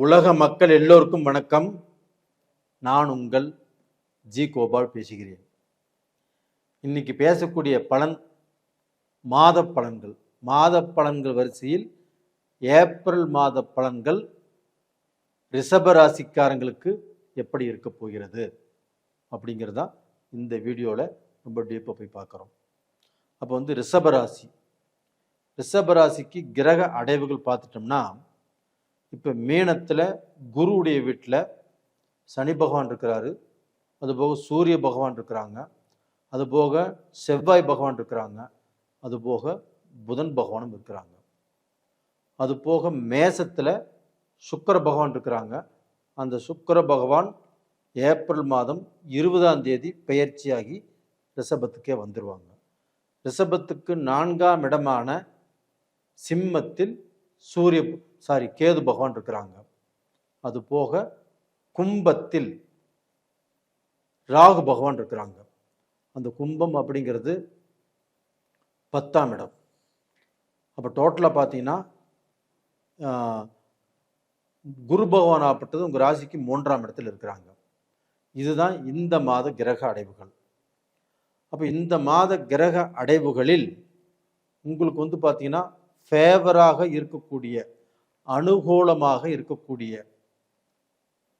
உலக மக்கள் எல்லோருக்கும் வணக்கம். நான் உங்கள் ஜி கோபால் பேசுகிறேன். இன்னைக்கு பேசக்கூடிய பலன் மாத பலன்கள். மாத பலன்கள் வரிசையில் ஏப்ரல் மாத பலன்கள் ரிஷப ராசிக்காரங்களுக்கு எப்படி இருக்க போகிறது அப்படிங்கிறதா இந்த வீடியோவில் ரொம்ப டீப்பாக போய் பார்க்குறோம். அப்போ ரிஷபராசிக்கு கிரக அடைவுகள் பார்த்துட்டோம்னா, இப்போ மீனத்தில் குருவுடைய வீட்டில் சனி பகவான் இருக்கிறாரு, அதுபோக சூரிய பகவான் இருக்கிறாங்க, அதுபோக செவ்வாய் பகவான் இருக்கிறாங்க, அதுபோக புதன் பகவானும் இருக்கிறாங்க. அதுபோக மேசத்தில் சுக்கிர பகவான் இருக்கிறாங்க. அந்த சுக்கிர பகவான் ஏப்ரல் மாதம் 20ஆம் தேதி பெயர்ச்சியாகி ரிஷபத்துக்கே வந்துடுவாங்க. ரிஷபத்துக்கு 4ஆம் இடமான சிம்மத்தில் கேது பகவான் இருக்கிறாங்க. அது போக கும்பத்தில் ராகு பகவான் இருக்கிறாங்க. அந்த கும்பம் அப்படிங்கிறது 10ஆம் இடம். அப்போ டோட்டலாக பார்த்தீங்கன்னா குரு பகவான் ஆப்பட்டது உங்கள் ராசிக்கு 3ஆம் இடத்தில் இருக்கிறாங்க. இதுதான் இந்த மாத கிரக அடைவுகள். அப்போ இந்த மாத கிரக அடைவுகளில் உங்களுக்கு பார்த்தீங்கன்னா ஃபேவராக இருக்கக்கூடிய, அனுகூலமாக இருக்கக்கூடிய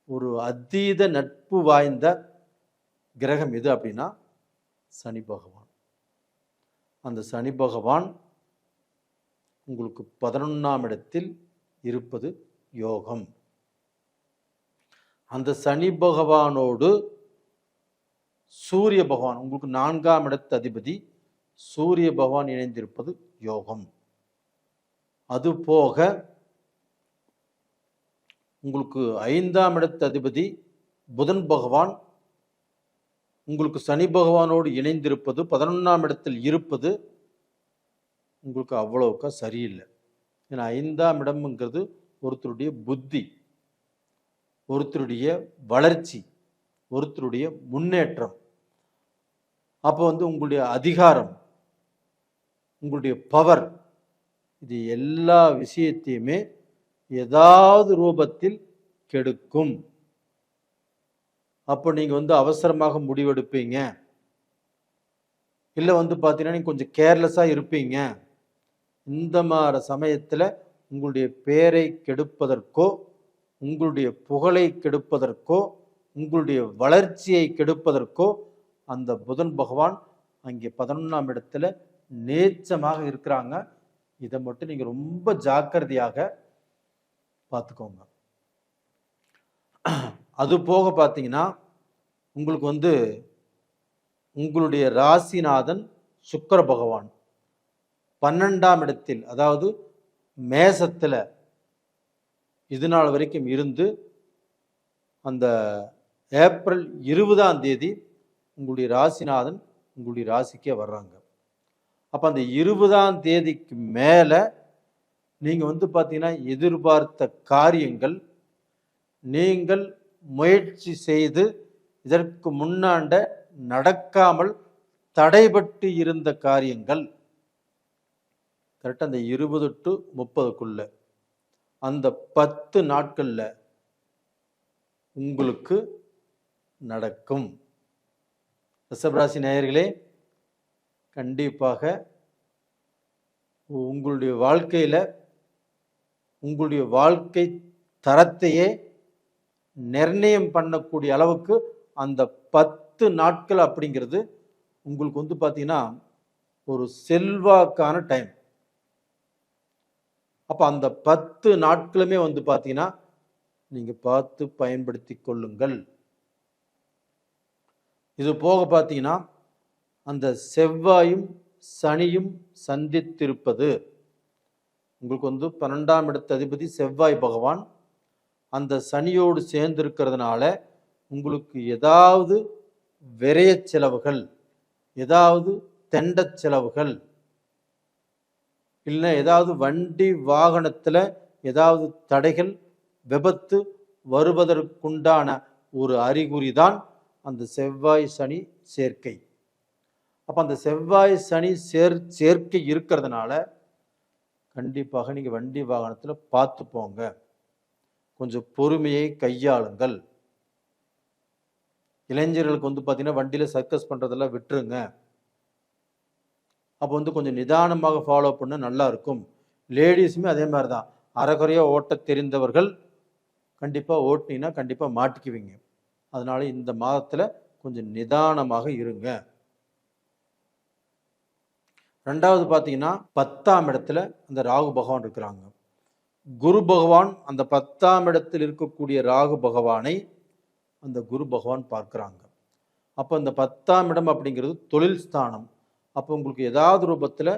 ஒரு அதீத நட்பு வாய்ந்த கிரகம் எது அப்படின்னா சனி பகவான். அந்த சனி பகவான் உங்களுக்கு 11ஆம் இடத்தில் இருப்பது யோகம். அந்த சனி பகவானோடு சூரிய பகவான், உங்களுக்கு 4ஆம் இடத்து அதிபதி சூரிய பகவான் இணைந்திருப்பது யோகம். அது போக உங்களுக்கு 5ஆம் இடத்து அதிபதி புதன் பகவான் உங்களுக்கு சனி பகவானோடு இணைந்திருப்பது, 11ஆம் இடத்தில் இருப்பது உங்களுக்கு அவ்வளவுக்கா சரியில்லை. ஏன்னா 5ஆம் இடம்ங்கிறது ஒருத்தருடைய புத்தி, ஒருத்தருடைய வளர்ச்சி, ஒருத்தருடைய முன்னேற்றம். அப்போ உங்களுடைய அதிகாரம், உங்களுடைய பவர், இது எல்லா விஷயத்தையுமே ஏதாவது ரூபத்தில் கெடுக்கும். அப்போ நீங்க அவசரமாக முடிவெடுப்பீங்க, இல்லை பார்த்தீங்கன்னா நீங்க கொஞ்சம் கேர்லெஸ்ஸாக இருப்பீங்க. இந்த மாதிரி சமயத்தில் உங்களுடைய பேரை கெடுப்பதற்கோ, உங்களுடைய புகழை கெடுப்பதற்கோ, உங்களுடைய வளர்ச்சியை கெடுப்பதற்கோ அந்த புதன் பகவான் அங்கே 11ஆம் இடத்துல நேச்சமாக இருக்கிறாங்க. இதை மட்டும் நீங்க ரொம்ப ஜாக்கிரதையாக பார்த்துக்கோங்க. அது போக பார்த்தீங்கன்னா உங்களுக்கு உங்களுடைய ராசிநாதன் சுக்கிர பகவான் 12ஆம் இடத்தில், அதாவது மேசத்தில் இது நாள் வரைக்கும் இருந்து அந்த ஏப்ரல் 20ஆம் தேதி உங்களுடைய ராசிநாதன் உங்களுடைய ராசிக்கே வர்றாங்க. அப்போ அந்த 20ஆம் தேதிக்கு மேலே நீங்கள் பார்த்தீங்கன்னா எதிர்பார்த்த காரியங்கள், நீங்கள் முயற்சி செய்து இதற்கு முன்னாண்ட நடக்காமல் தடைபட்டு இருந்த காரியங்கள் கரெக்டாக அந்த 20 to 30க்குள்ள அந்த 10 நாட்கள்ல உங்களுக்கு நடக்கும். ரிஷபராசி நேயர்களே, கண்டிப்பாக உங்களுடைய வாழ்க்கையில் உங்களுடைய வாழ்க்கை தரத்தையே நிர்ணயம் பண்ணக்கூடிய அளவுக்கு அந்த 10 நாட்கள் அப்படிங்கிறது உங்களுக்கு பார்த்தீங்கன்னா ஒரு செல்வாக்கான டைம். அப்போ அந்த 10 நாட்களுமே பார்த்தீங்கன்னா நீங்கள் பார்த்து பயன்படுத்தி கொள்ளுங்கள். இது போக பார்த்தீங்கன்னா அந்த செவ்வாயும் சனியும் சந்தித்திருப்பது, உங்களுக்கு 12ஆம் இடத்து அதிபதி செவ்வாய் பகவான் அந்த சனியோடு சேர்ந்திருக்கிறதுனால உங்களுக்கு ஏதாவது விரய செலவுகள், ஏதாவது தெண்ட செலவுகள், இல்லை ஏதாவது வண்டி வாகனத்தில் ஏதாவது தடைகள், விபத்து வருவதற்குண்டான ஒரு அறிகுறி தான் அந்த செவ்வாய் சனி சேர்க்கை. அப்போ அந்த செவ்வாய் சனி சேர்க்கை இருக்கிறதுனால கண்டிப்பாக நீங்கள் வண்டி வாகனத்தில் பார்த்து போங்க. கொஞ்சம் பொறுமையை கையாளுங்கள். இளைஞர்களுக்கு பார்த்தீங்கன்னா வண்டியில் சர்க்கஸ் பண்ணுறதெல்லாம் விட்டுருங்க. அப்போ கொஞ்சம் நிதானமாக ஃபாலோ பண்ண நல்லா இருக்கும். லேடிஸுமே அதே மாதிரி தான். அரைகுறையாக ஓட்ட தெரிந்தவர்கள் கண்டிப்பாக ஓட்டினீங்கன்னா கண்டிப்பாக மாட்டிக்குவீங்க. அதனால இந்த மாதத்தில் கொஞ்சம் நிதானமாக இருங்க. 2வது பார்த்தீங்கன்னா 10ஆம் இடத்துல அந்த ராகு பகவான் இருக்கிறாங்க. குரு பகவான் அந்த 10ஆம் இடத்தில் இருக்கக்கூடிய ராகு பகவானை அந்த குரு பகவான் பார்க்குறாங்க. அப்போ அந்த 10ஆம் இடம் அப்படிங்கிறது தொழில் ஸ்தானம். அப்போ உங்களுக்கு ஏதாவது ரூபத்தில்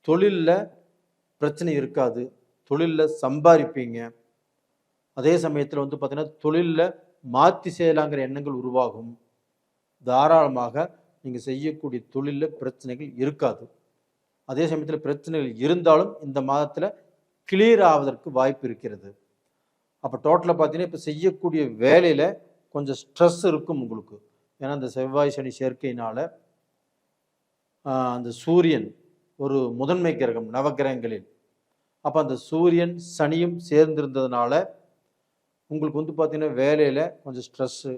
தொழிலில் பிரச்சனை இருக்காது. தொழிலில் சம்பாதிப்பீங்க. அதே சமயத்தில் பார்த்தீங்கன்னா தொழிலில் மாற்றி செய்யலாங்கிற எண்ணங்கள் உருவாகும். தாராளமாக நீங்கள் செய்யக்கூடிய தொழிலில் பிரச்சனைகள் இருக்காது. அதே சமயத்தில் பிரச்சனைகள் இருந்தாலும் இந்த மாதத்தில் கிளியர் ஆவதற்கு வாய்ப்பு இருக்கிறது. அப்போ டோட்டலாக பார்த்தீங்கன்னா இப்போ செய்யக்கூடிய வேலையில் கொஞ்சம் ஸ்ட்ரெஸ் இருக்கும் உங்களுக்கு. ஏன்னா இந்த செவ்வாய் சனி சேர்க்கையினால் அந்த சூரியன் ஒரு முதன்மை கிரகம் நவகிரகங்களில். அப்போ அந்த சூரியன் சனியும் சேர்ந்திருந்ததுனால உங்களுக்கு பார்த்தீங்கன்னா வேலையில் கொஞ்சம் ஸ்ட்ரெஸ்ஸு,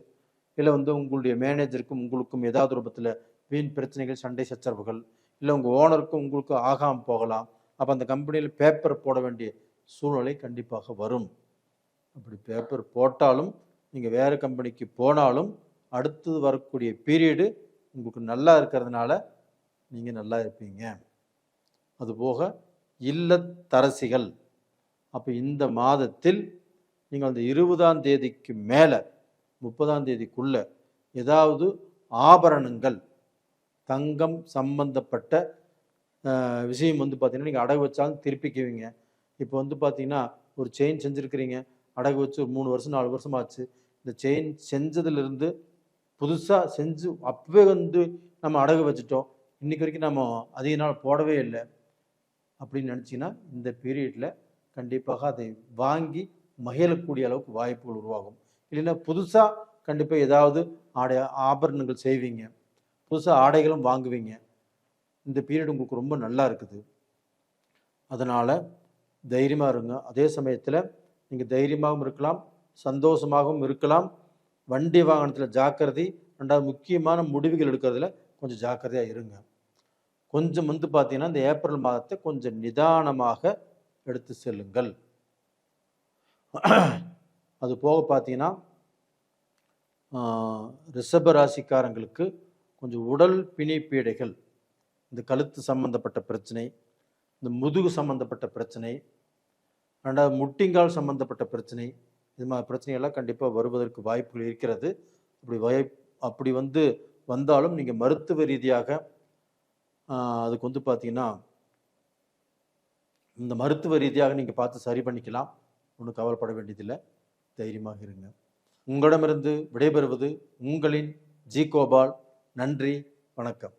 இல்லை உங்களுடைய மேனேஜருக்கும் உங்களுக்கும் ஏதாவது ரூபத்தில் வீண் பிரச்சனைகள், சண்டை சச்சரவுகள், இல்லை உங்கள் ஓனருக்கும் உங்களுக்கு ஆகாமல் போகலாம். அப்போ அந்த கம்பெனியில் பேப்பர் போட வேண்டிய சூழ்நிலை கண்டிப்பாக வரும். அப்படி பேப்பர் போட்டாலும் நீங்கள் வேறு கம்பெனிக்கு போனாலும் அடுத்து வரக்கூடிய பீரியடு உங்களுக்கு நல்லா இருக்கிறதுனால நீங்கள் நல்லா இருப்பீங்க. அதுபோக இல்லத்தரசிகள் அப்போ இந்த மாதத்தில் நீங்கள் அந்த 20ஆம் தேதிக்கு மேலே 30ஆம் தேதிக்குள்ள ஏதாவது ஆபரணங்கள், தங்கம் சம்பந்தப்பட்ட விஷயம் பார்த்தீங்கன்னா நீங்கள் அடகு வச்சாலும் திருப்பிக்குவீங்க. இப்போ பார்த்தீங்கன்னா ஒரு செயின் செஞ்சுருக்கிறீங்க, அடகு வச்சு ஒரு 3 வருஷம் 4 வருஷம் ஆச்சு. இந்த செயின் செஞ்சதுலேருந்து புதுசாக செஞ்சு அப்பவே நம்ம அடகு வச்சுட்டோம், இன்றைக்கி வரைக்கும் நம்ம அதிக நாள் போடவே இல்லை அப்படின்னு நினச்சிங்கன்னா இந்த பீரியடில் கண்டிப்பாக அதை வாங்கி மகிழக்கூடிய அளவுக்கு வாய்ப்புகள் உருவாகும். இல்லைன்னா புதுசாக கண்டிப்பாக ஏதாவது ஆபரணங்கள் செய்வீங்க, புதுசாக ஆடைகளும் வாங்குவீங்க. இந்த பீரியட் உங்களுக்கு ரொம்ப நல்லா இருக்குது. அதனால் தைரியமாக இருங்க. அதே சமயத்தில் நீங்கள் தைரியமாகவும் இருக்கலாம், சந்தோஷமாகவும் இருக்கலாம். வண்டி வாகனத்தில் ஜாக்கிரதை. 2வது முக்கியமான முடிவுகள் எடுக்கிறதுல கொஞ்சம் ஜாக்கிரதையாக இருங்க. கொஞ்சம் பார்த்தீங்கன்னா இந்த ஏப்ரல் மாதத்தை கொஞ்சம் நிதானமாக எடுத்து செல்லுங்கள். அது போக பார்த்தீங்கன்னா ரிஷப ராசிக்காரங்களுக்கு கொஞ்சம் உடல் பிணிப்பீடைகள், இந்த கழுத்து சம்பந்தப்பட்ட பிரச்சனை, இந்த முதுகு சம்பந்தப்பட்ட பிரச்சனை, 2வது முட்டிங்கால் சம்பந்தப்பட்ட பிரச்சனை, இது மாதிரி பிரச்சனைகள்லாம் கண்டிப்பாக வருவதற்கு வாய்ப்புகள் இருக்கிறது. அப்படி வந்தாலும் நீங்கள் மருத்துவ ரீதியாக அதுக்கு பார்த்தீங்கன்னா இந்த மருத்துவ ரீதியாக நீங்கள் பார்த்து சரி பண்ணிக்கலாம். ஒன்றும் கவலைப்பட வேண்டியதில்லை. தைரியமாக இருங்க. உங்களிடமிருந்து விடைபெறுவது உங்களின் ஜி கோபால். நன்றி, வணக்கம்.